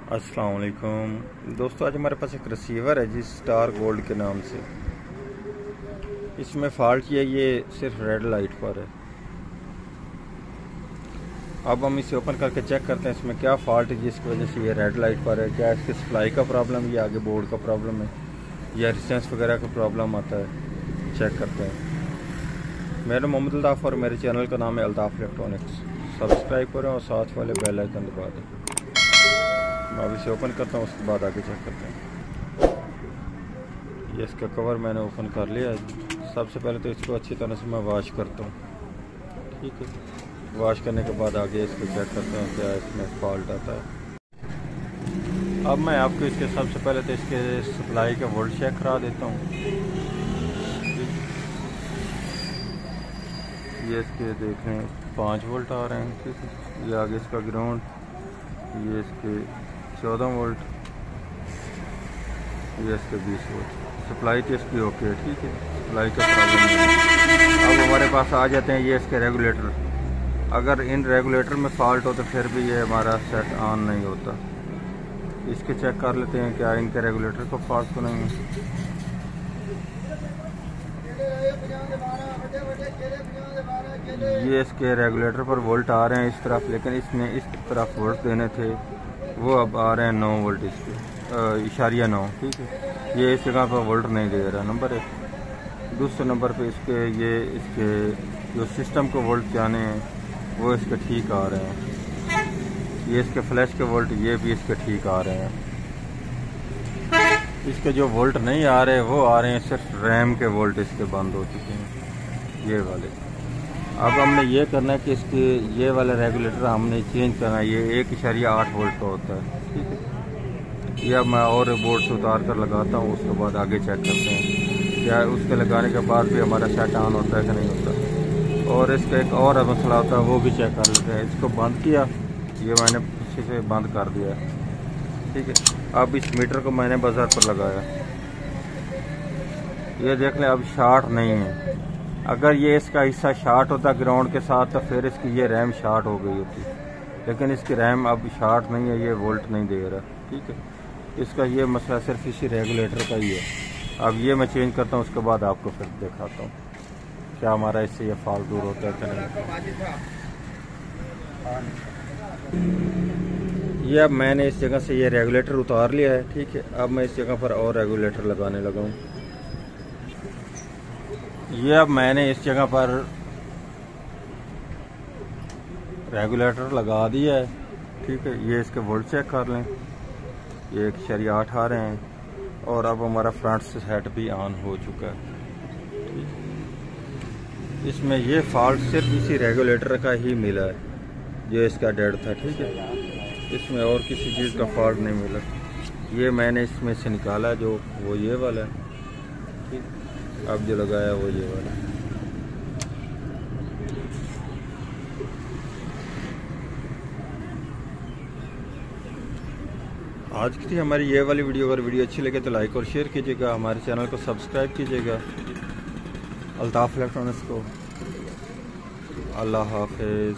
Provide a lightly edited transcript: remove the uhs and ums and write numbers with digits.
अस्सलाम वालेकुम दोस्तों, आज हमारे पास एक रिसीवर है जी स्टार गोल्ड के नाम से। इसमें फॉल्ट ये सिर्फ रेड लाइट पर है। अब हम इसे ओपन करके चेक करते हैं इसमें क्या फॉल्ट है जिसकी वजह से ये रेड लाइट पर है। क्या इसके सप्लाई का प्रॉब्लम है या आगे बोर्ड का प्रॉब्लम है या रेजिस्टेंस वगैरह का प्रॉब्लम आता है, चेक करते हैं। मेरा मोहम्मद अल्ताफ़ और मेरे चैनल का नाम है अल्ताफ़ इलेक्ट्रॉनिक्स। सब्सक्राइब करें और साथ वाले बेल आइकन दबा दें। मैं अभी इसे ओपन करता हूँ, उसके बाद आगे चेक करते हैं। ये इसका कवर मैंने ओपन कर लिया है। सबसे पहले तो इसको अच्छी तरह से मैं वॉश करता हूँ, ठीक है। वॉश करने के बाद आगे इसको चेक करता हूँ क्या इसमें फॉल्ट आता है। अब मैं आपको इसके सबसे पहले तो इसके सप्लाई का वोल्ट चेक करा देता हूँ। ये इसके देखें 5 वोल्ट आ रहे हैं, ठीक है। ये आगे इसका ग्राउंड, ये इसके 14 वोल्ट, ये इसके 20 वोल्ट। सप्लाई तो इसकी ओके है, ठीक है, सप्लाई का प्रॉब्लम नहीं है। अब हमारे पास आ जाते हैं ये इसके रेगुलेटर। अगर इन रेगुलेटर में फॉल्ट हो तो फिर भी ये हमारा सेट ऑन नहीं होता। इसके चेक कर लेते हैं क्या इनके रेगुलेटर को फॉल्ट तो नहीं है। ये इसके रेगुलेटर पर वोल्ट आ रहे हैं इस तरफ, लेकिन इसमें इस तरफ वोल्ट देने थे, वो अब आ रहे हैं 9 वोल्ट इसके, इशारिया 9, ठीक है। ये इस जगह पर वोल्ट नहीं दे रहा, नंबर 1। दूसरे नंबर पे इसके जो सिस्टम को वोल्ट जाने हैं वो इसके ठीक आ रहे हैं। ये इसके फ्लैश के वोल्ट ये भी इसके ठीक आ रहे हैं। इसके जो वोल्ट नहीं आ रहे वो आ रहे हैं सिर्फ रैम के वोल्ट इसके बंद हो चुके हैं, ये वाले। अब हमने ये करना है कि इसके ये वाला रेगुलेटर हमने चेंज करना है। ये 1.8 वोल्ट का होता है, ठीक है। ये अब मैं और बोर्ड से उतार कर लगाता हूँ, उसके बाद आगे चेक करते हैं क्या उसके लगाने के बाद भी हमारा सेट ऑन होता है कि नहीं होता। और इसका एक और मसला होता है वो भी चेक कर लेते हैं। इसको बंद किया, ये मैंने पीछे से बंद कर दिया, ठीक है। अब इस मीटर को मैंने बाजार पर लगाया, ये देख लें अब शॉर्ट नहीं है। अगर ये इसका हिस्सा शॉर्ट होता ग्राउंड के साथ तो फिर इसकी ये रैम शॉर्ट हो गई होती, लेकिन इसकी रैम अब शॉर्ट नहीं है, ये वोल्ट नहीं दे रहा, ठीक है। इसका ये मसला सिर्फ इसी रेगुलेटर का ही है। अब ये मैं चेंज करता हूँ, उसके बाद आपको फिर दिखाता हूँ क्या हमारा इससे ये फॉल्ट दूर होता है कि नहीं। ये अब मैंने इस जगह से ये रेगुलेटर उतार लिया है, ठीक है। अब मैं इस जगह पर और रेगुलेटर लगाने लगा हूँ। ये अब मैंने इस जगह पर रेगुलेटर लगा दिया है, ठीक है। ये इसके वोल्ट चेक कर लें, ये 1.8 आ रहे हैं। और अब हमारा फ्रंट से सेट भी ऑन हो चुका है, ठीक है। इसमें ये फॉल्ट सिर्फ इसी रेगुलेटर का ही मिला है जो इसका डेड था, ठीक है। इसमें और किसी चीज़ का फॉल्ट नहीं मिला। ये मैंने इसमें से निकाला जो वो ये वाला है, ठीक। अब जो लगाया वो ये वाला है। आज की थी हमारी ये वाली वीडियो। अगर वीडियो अच्छी लगे तो लाइक और शेयर कीजिएगा, हमारे चैनल को सब्सक्राइब कीजिएगा अल्ताफ़ इलेक्ट्रॉनिक्स को। अल्लाह हाफिज़।